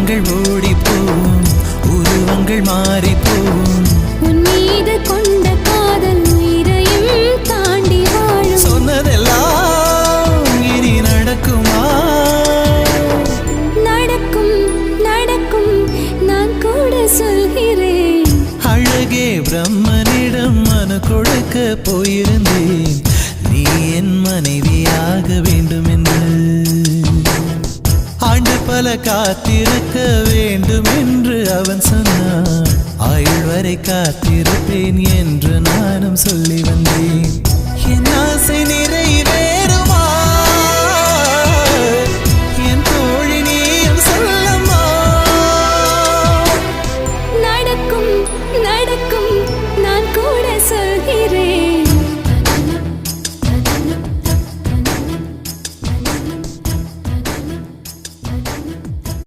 காலங்கள் ஓடிப்போம், உருவங்கள் மாறிப்போம். உன் மீது கொண்ட காதல் உயிரையும் தாண்டி வாழும். சொன்னதெல்லாம் இனி நடக்குமா? நடக்கும் நடக்கும், நான் கூட சொல்கிறேன். அழகே பிரம்மனிடம் மனு கொடுக்க போயிருந்தேன், நீ என் மனைவியாக வேண்டும் என்று. ஆண்டு பல காத்திருக்க வேண்டும் என்று அவன் சொன்னான், ஆயுள் வரை காத்திருப்பேன் என்று நானும் சொல்லி வந்தேன். என் ஆசை நிறைவே